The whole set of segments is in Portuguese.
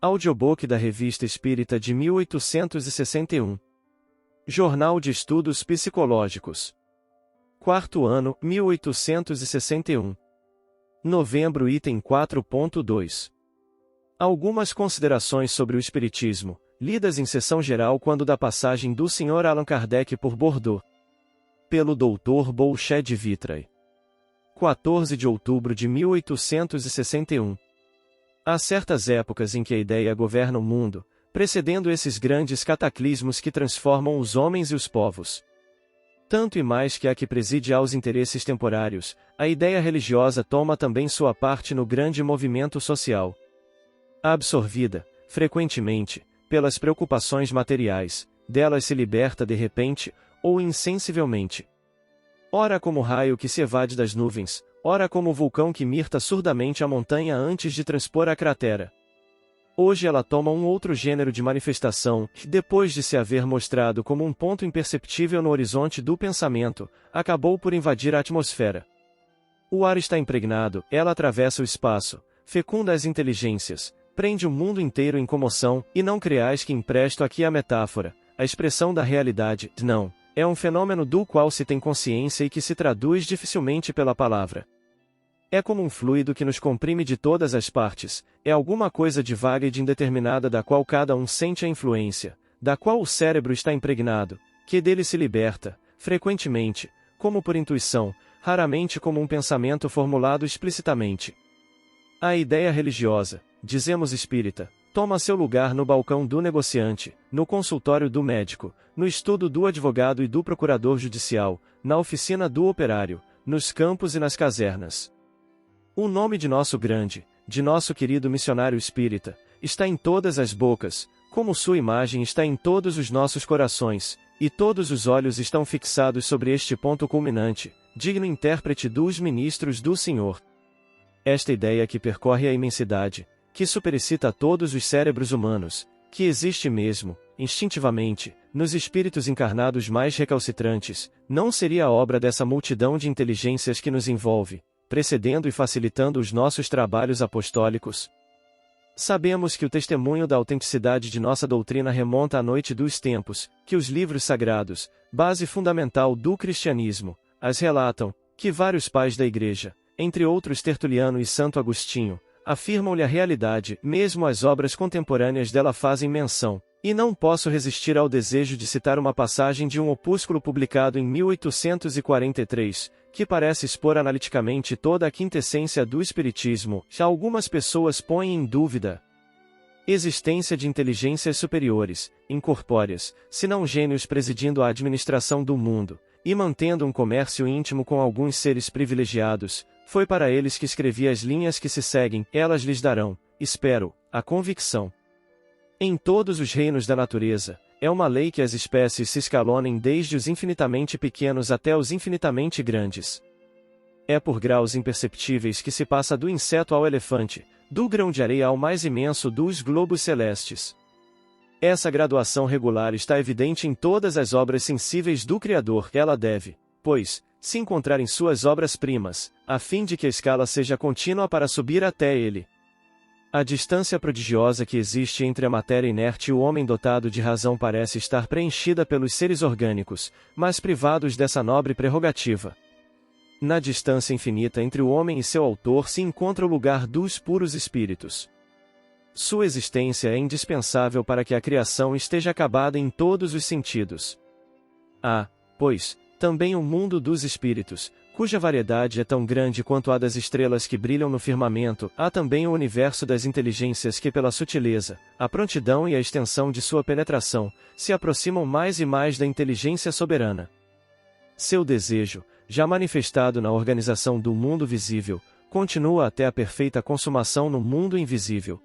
Audiobook da Revista Espírita de 1861. Jornal de Estudos Psicológicos. Quarto ano, 1861. Novembro, item 4.2. Algumas considerações sobre o Espiritismo, lidas em sessão geral quando da passagem do Sr. Allan Kardec por Bordeaux. Pelo Dr. Bouchet de Vitraye. 14 de outubro de 1861. Há certas épocas em que a ideia governa o mundo, precedendo esses grandes cataclismos que transformam os homens e os povos. Tanto e mais que a que preside aos interesses temporários, a ideia religiosa toma também sua parte no grande movimento social. Absorvida, frequentemente, pelas preocupações materiais, delas se liberta de repente, ou insensivelmente. Ora como raio que se evade das nuvens, ora como vulcão que mirta surdamente a montanha antes de transpor a cratera. Hoje ela toma um outro gênero de manifestação, que depois de se haver mostrado como um ponto imperceptível no horizonte do pensamento, acabou por invadir a atmosfera. O ar está impregnado, ela atravessa o espaço, fecunda as inteligências, prende o mundo inteiro em comoção, e não creais que empresto aqui a metáfora, a expressão da realidade, não. É um fenômeno do qual se tem consciência e que se traduz dificilmente pela palavra. É como um fluido que nos comprime de todas as partes, é alguma coisa de vaga e de indeterminada da qual cada um sente a influência, da qual o cérebro está impregnado, que dele se liberta, frequentemente, como por intuição, raramente como um pensamento formulado explicitamente. A ideia religiosa, dizemos espírita, toma seu lugar no balcão do negociante, no consultório do médico, no estudo do advogado e do procurador judicial, na oficina do operário, nos campos e nas casernas. O nome de nosso grande, de nosso querido missionário espírita, está em todas as bocas, como sua imagem está em todos os nossos corações, e todos os olhos estão fixados sobre este ponto culminante, digno intérprete dos ministros do Senhor. Esta ideia que percorre a imensidade, que superexcita todos os cérebros humanos, que existe mesmo, instintivamente, nos espíritos encarnados mais recalcitrantes, não seria a obra dessa multidão de inteligências que nos envolve, precedendo e facilitando os nossos trabalhos apostólicos? Sabemos que o testemunho da autenticidade de nossa doutrina remonta à noite dos tempos, que os livros sagrados, base fundamental do cristianismo, as relatam, que vários pais da Igreja, entre outros Tertuliano e Santo Agostinho, afirmam-lhe a realidade, mesmo as obras contemporâneas dela fazem menção, e não posso resistir ao desejo de citar uma passagem de um opúsculo publicado em 1843, que parece expor analiticamente toda a quintessência do espiritismo. Já algumas pessoas põem em dúvida a existência de inteligências superiores, incorpóreas, se não gênios presidindo a administração do mundo, e mantendo um comércio íntimo com alguns seres privilegiados. Foi para eles que escrevi as linhas que se seguem, elas lhes darão, espero, a convicção. Em todos os reinos da natureza, é uma lei que as espécies se escalonem desde os infinitamente pequenos até os infinitamente grandes. É por graus imperceptíveis que se passa do inseto ao elefante, do grão de areia ao mais imenso dos globos celestes. Essa graduação regular está evidente em todas as obras sensíveis do Criador. Ela deve, pois, se encontrar em suas obras-primas, a fim de que a escala seja contínua para subir até ele. A distância prodigiosa que existe entre a matéria inerte e o homem dotado de razão parece estar preenchida pelos seres orgânicos, mas privados dessa nobre prerrogativa. Na distância infinita entre o homem e seu autor se encontra o lugar dos puros espíritos. Sua existência é indispensável para que a criação esteja acabada em todos os sentidos. Há, pois, também o mundo dos espíritos, cuja variedade é tão grande quanto a das estrelas que brilham no firmamento. Há também o universo das inteligências que pela sutileza, a prontidão e a extensão de sua penetração, se aproximam mais e mais da inteligência soberana. Seu desejo, já manifestado na organização do mundo visível, continua até a perfeita consumação no mundo invisível.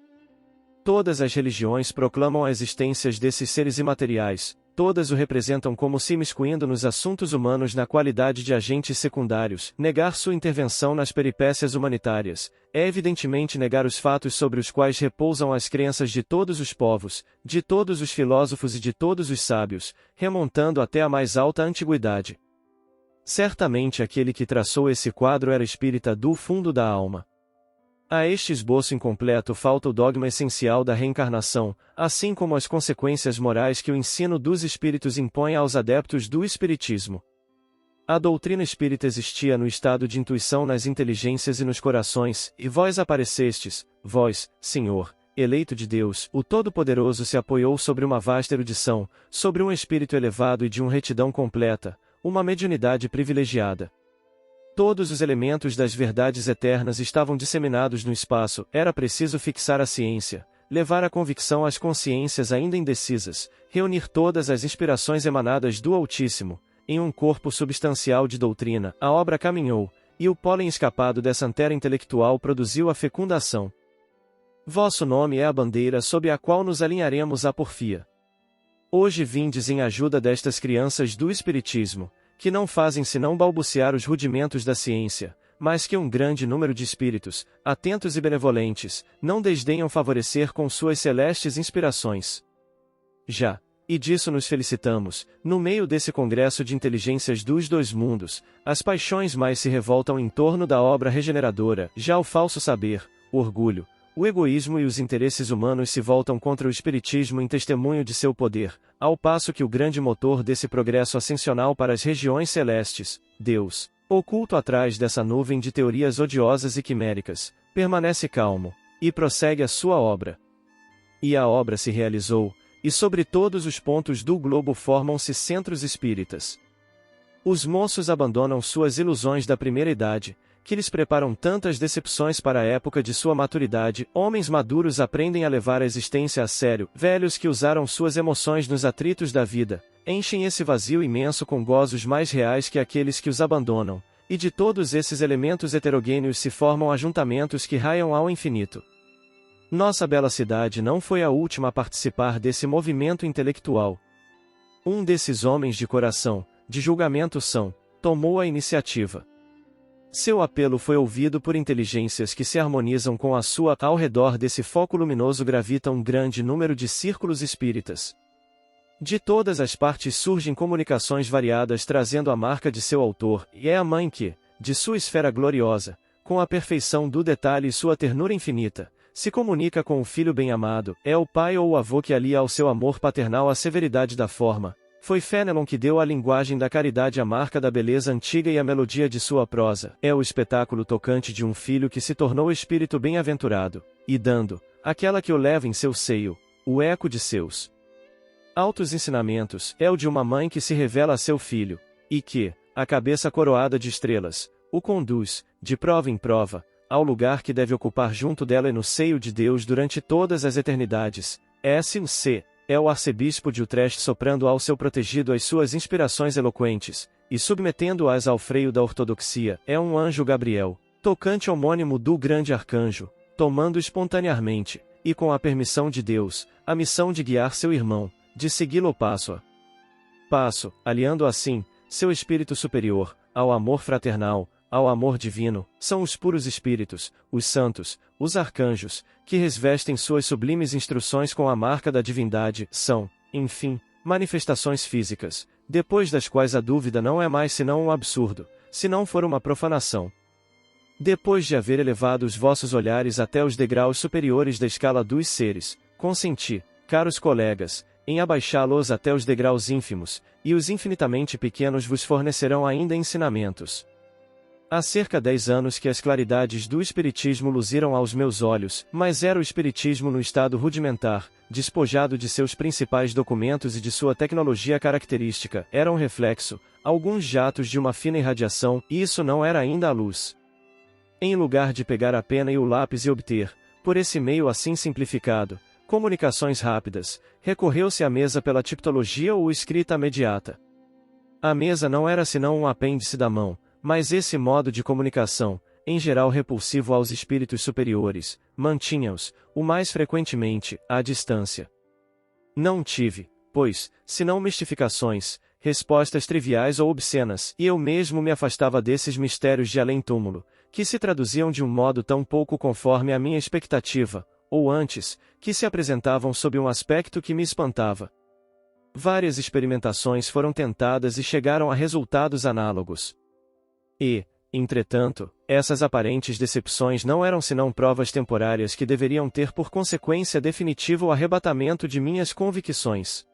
Todas as religiões proclamam a existência desses seres imateriais, todas o representam como se imiscuindo nos assuntos humanos na qualidade de agentes secundários. Negar sua intervenção nas peripécias humanitárias é evidentemente negar os fatos sobre os quais repousam as crenças de todos os povos, de todos os filósofos e de todos os sábios, remontando até a mais alta antiguidade. Certamente aquele que traçou esse quadro era espírita do fundo da alma. A este esboço incompleto falta o dogma essencial da reencarnação, assim como as consequências morais que o ensino dos espíritos impõe aos adeptos do espiritismo. A doutrina espírita existia no estado de intuição nas inteligências e nos corações, e vós aparecestes, vós, Senhor, eleito de Deus, o Todo-Poderoso se apoiou sobre uma vasta erudição, sobre um espírito elevado e de uma retidão completa, uma mediunidade privilegiada. Todos os elementos das verdades eternas estavam disseminados no espaço, era preciso fixar a ciência, levar a convicção às consciências ainda indecisas, reunir todas as inspirações emanadas do Altíssimo, em um corpo substancial de doutrina, a obra caminhou, e o pólen escapado dessa antera intelectual produziu a fecundação. Vosso nome é a bandeira sob a qual nos alinharemos à porfia. Hoje vindes em ajuda destas crianças do Espiritismo, que não fazem senão balbuciar os rudimentos da ciência, mas que um grande número de espíritos, atentos e benevolentes, não desdenham favorecer com suas celestes inspirações. Já, e disso nos felicitamos, no meio desse congresso de inteligências dos dois mundos, as paixões mais se revoltam em torno da obra regeneradora, já o falso saber, o orgulho, o egoísmo e os interesses humanos se voltam contra o espiritismo em testemunho de seu poder, ao passo que o grande motor desse progresso ascensional para as regiões celestes, Deus, oculto atrás dessa nuvem de teorias odiosas e quiméricas, permanece calmo, e prossegue a sua obra. E a obra se realizou, e sobre todos os pontos do globo formam-se centros espíritas. Os moços abandonam suas ilusões da primeira idade, que lhes preparam tantas decepções para a época de sua maturidade, homens maduros aprendem a levar a existência a sério, velhos que usaram suas emoções nos atritos da vida, enchem esse vazio imenso com gozos mais reais que aqueles que os abandonam, e de todos esses elementos heterogêneos se formam ajuntamentos que raiam ao infinito. Nossa bela cidade não foi a última a participar desse movimento intelectual. Um desses homens de coração, de julgamento são, tomou a iniciativa. Seu apelo foi ouvido por inteligências que se harmonizam com a sua. Ao redor desse foco luminoso gravita um grande número de círculos espíritas. De todas as partes surgem comunicações variadas trazendo a marca de seu autor, e é a mãe que, de sua esfera gloriosa, com a perfeição do detalhe e sua ternura infinita, se comunica com o filho bem-amado, é o pai ou o avô que alia ao seu amor paternal a severidade da forma. Foi Fénelon que deu à linguagem da caridade a marca da beleza antiga e a melodia de sua prosa. É o espetáculo tocante de um filho que se tornou espírito bem-aventurado, e dando, àquela que o leva em seu seio, o eco de seus altos ensinamentos. É o de uma mãe que se revela a seu filho, e que, a cabeça coroada de estrelas, o conduz, de prova em prova, ao lugar que deve ocupar junto dela e no seio de Deus durante todas as eternidades. S.C. É o arcebispo de Utrecht soprando ao seu protegido as suas inspirações eloquentes, e submetendo-as ao freio da ortodoxia. É um anjo Gabriel, tocante homônimo do grande arcanjo, tomando espontaneamente, e com a permissão de Deus, a missão de guiar seu irmão, de segui-lo passo a passo, aliando assim, seu espírito superior, ao amor fraternal, ao amor divino. São os puros espíritos, os santos, os arcanjos, que revestem suas sublimes instruções com a marca da divindade. São, enfim, manifestações físicas, depois das quais a dúvida não é mais senão um absurdo, se não for uma profanação. Depois de haver elevado os vossos olhares até os degraus superiores da escala dos seres, consenti, caros colegas, em abaixá-los até os degraus ínfimos, e os infinitamente pequenos vos fornecerão ainda ensinamentos. Há cerca 10 anos que as claridades do Espiritismo luziram aos meus olhos, mas era o Espiritismo no estado rudimentar, despojado de seus principais documentos e de sua tecnologia característica. Era um reflexo, alguns jatos de uma fina irradiação, e isso não era ainda a luz. Em lugar de pegar a pena e o lápis e obter, por esse meio assim simplificado, comunicações rápidas, recorreu-se à mesa pela tipologia ou escrita imediata. A mesa não era senão um apêndice da mão, mas esse modo de comunicação, em geral repulsivo aos espíritos superiores, mantinha-os, o mais frequentemente, à distância. Não tive, pois, senão mistificações, respostas triviais ou obscenas, e eu mesmo me afastava desses mistérios de além-túmulo, que se traduziam de um modo tão pouco conforme à minha expectativa, ou antes, que se apresentavam sob um aspecto que me espantava. Várias experimentações foram tentadas e chegaram a resultados análogos. E, Entretanto, essas aparentes decepções não eram senão provas temporárias que deveriam ter por consequência definitiva o arrebatamento de minhas convicções.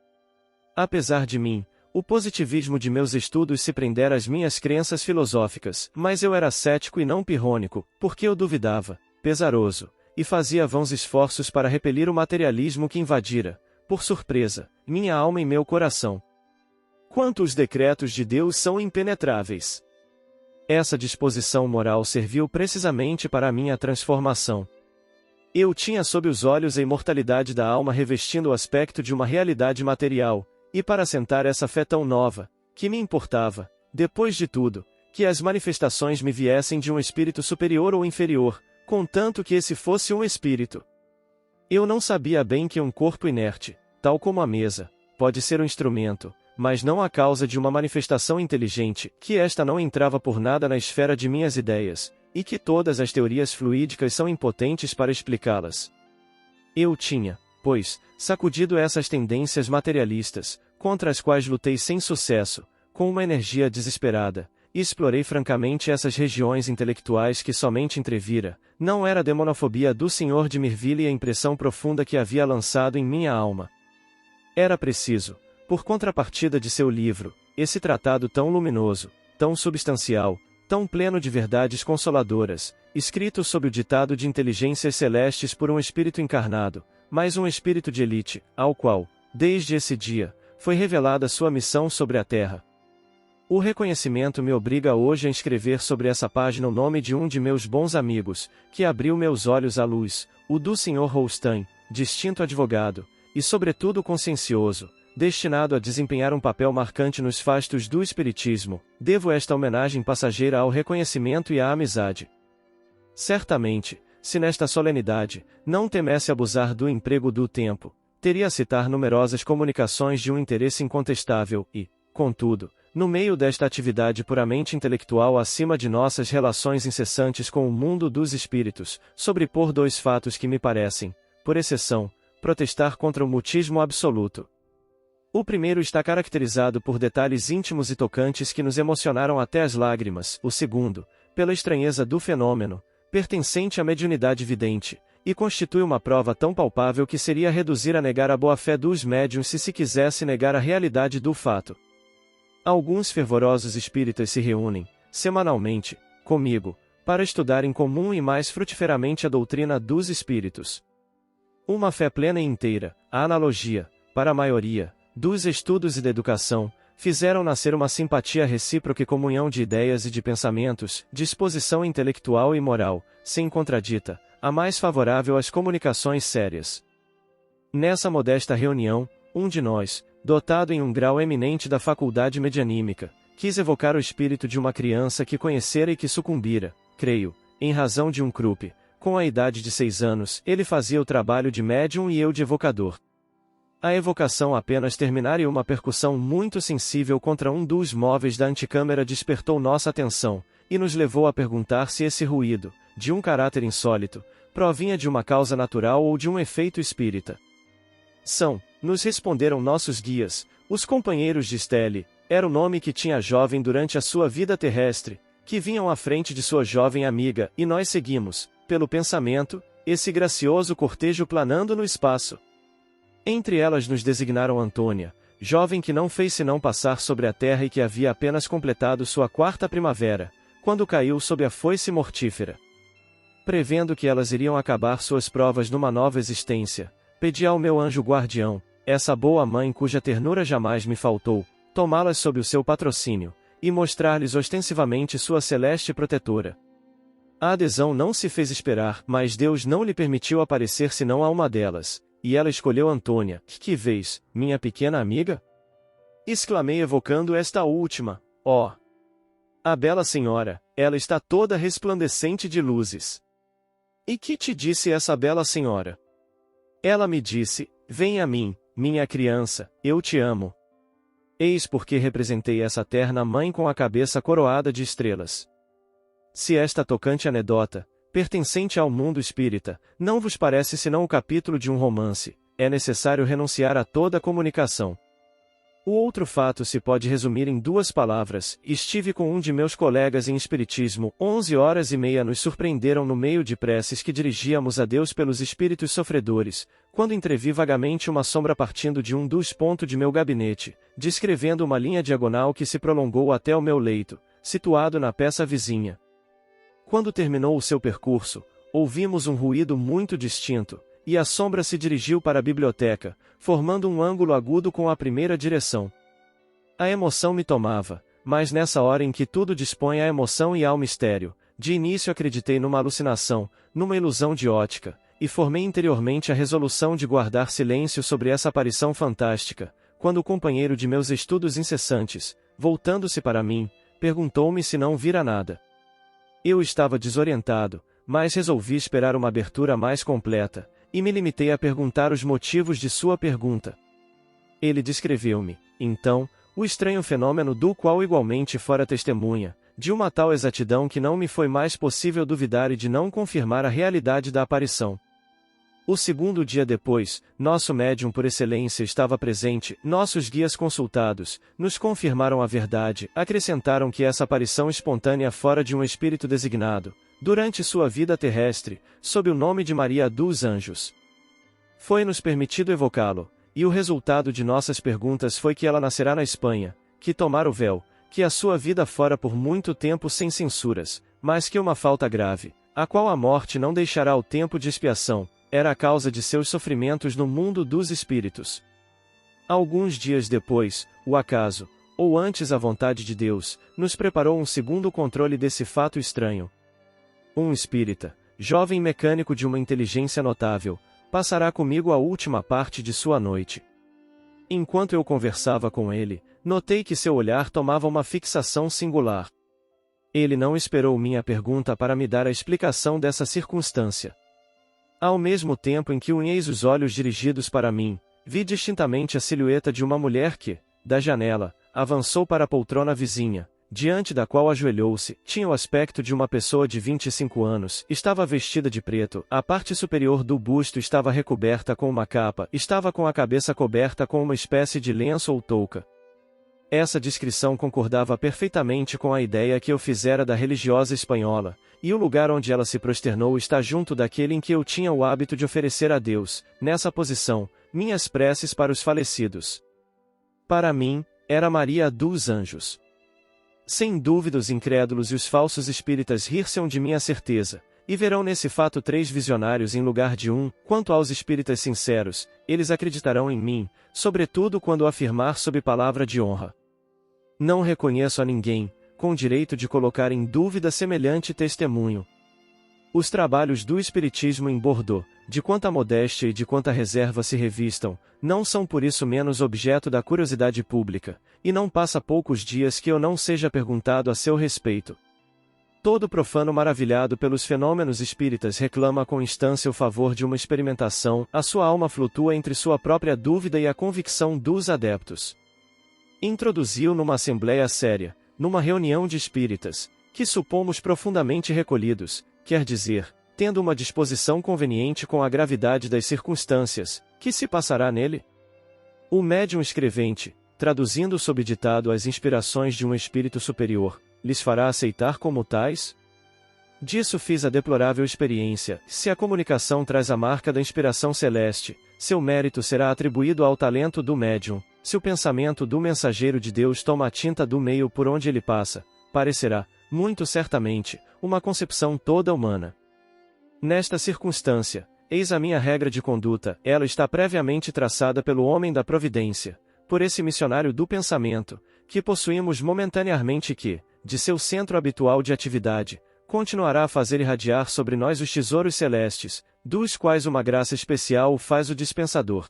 Apesar de mim, o positivismo de meus estudos se prendera às minhas crenças filosóficas, mas eu era cético e não pirrônico, porque eu duvidava, pesaroso, e fazia vãos esforços para repelir o materialismo que invadira, por surpresa, minha alma e meu coração. Quanto os decretos de Deus são impenetráveis! Essa disposição moral serviu precisamente para a minha transformação. Eu tinha sob os olhos a imortalidade da alma revestindo o aspecto de uma realidade material, e para assentar essa fé tão nova, que me importava, depois de tudo, que as manifestações me viessem de um espírito superior ou inferior, contanto que esse fosse um espírito. Eu não sabia bem que um corpo inerte, tal como a mesa, pode ser um instrumento, mas não a causa de uma manifestação inteligente, que esta não entrava por nada na esfera de minhas ideias, e que todas as teorias fluídicas são impotentes para explicá-las. Eu tinha, pois, sacudido essas tendências materialistas, contra as quais lutei sem sucesso, com uma energia desesperada, e explorei francamente essas regiões intelectuais que somente entrevira. Não era a demonofobia do Sr. de Mirville a impressão profunda que havia lançado em minha alma. Era preciso, por contrapartida de seu livro, esse tratado tão luminoso, tão substancial, tão pleno de verdades consoladoras, escrito sob o ditado de inteligências celestes por um espírito encarnado, mas um espírito de elite, ao qual, desde esse dia, foi revelada sua missão sobre a Terra. O reconhecimento me obriga hoje a inscrever sobre essa página o nome de um de meus bons amigos, que abriu meus olhos à luz, o do Sr. Holstein, distinto advogado, e sobretudo consciencioso, destinado a desempenhar um papel marcante nos fastos do Espiritismo. Devo esta homenagem passageira ao reconhecimento e à amizade. Certamente, se nesta solenidade, não temesse abusar do emprego do tempo, teria a citar numerosas comunicações de um interesse incontestável e, contudo, no meio desta atividade puramente intelectual acima de nossas relações incessantes com o mundo dos espíritos, sobrepor dois fatos que me parecem, por exceção, protestar contra o mutismo absoluto. O primeiro está caracterizado por detalhes íntimos e tocantes que nos emocionaram até as lágrimas, o segundo, pela estranheza do fenômeno, pertencente à mediunidade vidente, e constitui uma prova tão palpável que seria reduzir a negar a boa-fé dos médiuns se quisesse negar a realidade do fato. Alguns fervorosos espíritas se reúnem, semanalmente, comigo, para estudar em comum e mais frutiferamente a doutrina dos espíritos. Uma fé plena e inteira, a analogia, para a maioria, dos estudos e da educação, fizeram nascer uma simpatia recíproca e comunhão de ideias e de pensamentos, disposição intelectual e moral, sem contradita, a mais favorável às comunicações sérias. Nessa modesta reunião, um de nós, dotado em um grau eminente da faculdade medianímica, quis evocar o espírito de uma criança que conhecera e que sucumbira, creio, em razão de um croup. Com a idade de 6 anos, ele fazia o trabalho de médium e eu de evocador. A evocação apenas terminara e uma percussão muito sensível contra um dos móveis da antecâmara despertou nossa atenção, e nos levou a perguntar se esse ruído, de um caráter insólito, provinha de uma causa natural ou de um efeito espírita. Nos responderam nossos guias, os companheiros de Stelle, era o nome que tinha a jovem durante a sua vida terrestre, que vinham à frente de sua jovem amiga, e nós seguimos, pelo pensamento, esse gracioso cortejo planando no espaço. Entre elas nos designaram Antônia, jovem que não fez senão passar sobre a terra e que havia apenas completado sua 4ª primavera, quando caiu sob a foice mortífera. Prevendo que elas iriam acabar suas provas numa nova existência, pedi ao meu anjo guardião, essa boa mãe cuja ternura jamais me faltou, tomá-las sob o seu patrocínio, e mostrar-lhes ostensivamente sua celeste protetora. A adesão não se fez esperar, mas Deus não lhe permitiu aparecer senão a uma delas, e ela escolheu Antônia. Que vês, minha pequena amiga? Exclamei evocando esta última. Oh! A bela senhora, ela está toda resplandecente de luzes. E que te disse essa bela senhora? Ela me disse, vem a mim, minha criança, eu te amo. Eis porque representei essa terna mãe com a cabeça coroada de estrelas. Se esta tocante anedota, pertencente ao mundo espírita, não vos parece senão o capítulo de um romance, é necessário renunciar a toda comunicação. O outro fato se pode resumir em duas palavras: estive com um de meus colegas em espiritismo, 11h30 nos surpreenderam no meio de preces que dirigíamos a Deus pelos espíritos sofredores, quando entrevi vagamente uma sombra partindo de um dos pontos de meu gabinete, descrevendo uma linha diagonal que se prolongou até o meu leito, situado na peça vizinha. Quando terminou o seu percurso, ouvimos um ruído muito distinto, e a sombra se dirigiu para a biblioteca, formando um ângulo agudo com a primeira direção. A emoção me tomava, mas nessa hora em que tudo dispõe à emoção e ao mistério, de início acreditei numa alucinação, numa ilusão de ótica, e formei interiormente a resolução de guardar silêncio sobre essa aparição fantástica, quando o companheiro de meus estudos incessantes, voltando-se para mim, perguntou-me se não vira nada. Eu estava desorientado, mas resolvi esperar uma abertura mais completa, e me limitei a perguntar os motivos de sua pergunta. Ele descreveu-me, então, o estranho fenômeno do qual igualmente fora testemunha, de uma tal exatidão que não me foi mais possível duvidar e de não confirmar a realidade da aparição. O segundo dia depois, nosso médium por excelência estava presente, nossos guias consultados, nos confirmaram a verdade, acrescentaram que essa aparição espontânea fora de um espírito designado, durante sua vida terrestre, sob o nome de Maria dos Anjos. Foi-nos permitido evocá-lo, e o resultado de nossas perguntas foi que ela nascerá na Espanha, que tomara o véu, que a sua vida fora por muito tempo sem censuras, mas que uma falta grave, a qual a morte não deixará o tempo de expiação, era a causa de seus sofrimentos no mundo dos espíritos. Alguns dias depois, o acaso, ou antes a vontade de Deus, nos preparou um segundo controle desse fato estranho. Um espírita, jovem mecânico de uma inteligência notável, passará comigo a última parte de sua noite. Enquanto eu conversava com ele, notei que seu olhar tomava uma fixação singular. Ele não esperou minha pergunta para me dar a explicação dessa circunstância. Ao mesmo tempo em que unhei os olhos dirigidos para mim, vi distintamente a silhueta de uma mulher que, da janela, avançou para a poltrona vizinha, diante da qual ajoelhou-se. Tinha o aspecto de uma pessoa de 25 anos, estava vestida de preto, a parte superior do busto estava recoberta com uma capa, estava com a cabeça coberta com uma espécie de lenço ou touca. Essa descrição concordava perfeitamente com a ideia que eu fizera da religiosa espanhola, e o lugar onde ela se prosternou está junto daquele em que eu tinha o hábito de oferecer a Deus, nessa posição, minhas preces para os falecidos. Para mim, era Maria dos Anjos. Sem dúvida os incrédulos e os falsos espíritas rir-se-ão de minha certeza, e verão nesse fato 3 visionários em lugar de um. Quanto aos espíritas sinceros, eles acreditarão em mim, sobretudo quando afirmar sob palavra de honra. Não reconheço a ninguém, com direito de colocar em dúvida semelhante testemunho. Os trabalhos do Espiritismo em Bordeaux, de quanta modéstia e de quanta reserva se revistam, não são por isso menos objeto da curiosidade pública, e não passa poucos dias que eu não seja perguntado a seu respeito. Todo profano maravilhado pelos fenômenos espíritas reclama com instância o favor de uma experimentação, a sua alma flutua entre sua própria dúvida e a convicção dos adeptos. Introduziu numa assembleia séria, numa reunião de espíritas, que supomos profundamente recolhidos, quer dizer, tendo uma disposição conveniente com a gravidade das circunstâncias, que se passará nele? O médium escrevente, traduzindo sob ditado as inspirações de um espírito superior, lhes fará aceitar como tais? Disso fiz a deplorável experiência: se a comunicação traz a marca da inspiração celeste, seu mérito será atribuído ao talento do médium; se o pensamento do mensageiro de Deus toma a tinta do meio por onde ele passa, parecerá, muito certamente, uma concepção toda humana. Nesta circunstância, eis a minha regra de conduta: ela está previamente traçada pelo homem da providência, por esse missionário do pensamento, que possuímos momentaneamente e que, de seu centro habitual de atividade, continuará a fazer irradiar sobre nós os tesouros celestes, dos quais uma graça especial o faz o dispensador.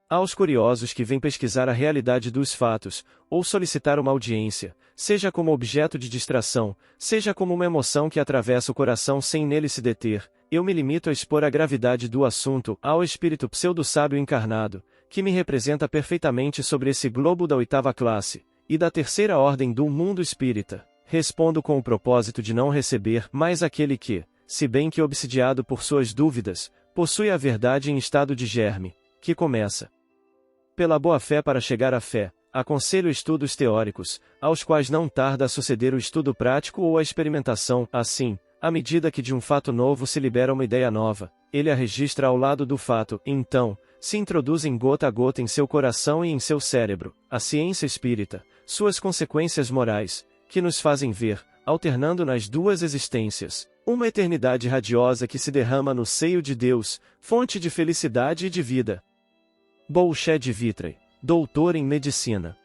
Aos curiosos que vêm pesquisar a realidade dos fatos, ou solicitar uma audiência, seja como objeto de distração, seja como uma emoção que atravessa o coração sem nele se deter, eu me limito a expor a gravidade do assunto ao espírito pseudo-sábio encarnado, que me representa perfeitamente sobre esse globo da 8ª classe, e da 3ª ordem do mundo espírita. Respondo com o propósito de não receber mais aquele que, se bem que obsidiado por suas dúvidas, possui a verdade em estado de germe, que começa pela boa fé para chegar à fé, Aconselho estudos teóricos, aos quais não tarda a suceder o estudo prático ou a experimentação. Assim, à medida que de um fato novo se libera uma ideia nova, ele a registra ao lado do fato, e então, se introduzem gota a gota em seu coração e em seu cérebro, a ciência espírita, suas consequências morais, que nos fazem ver, alternando nas duas existências, uma eternidade radiosa que se derrama no seio de Deus, fonte de felicidade e de vida. Bouchet de Vitré, doutor em medicina.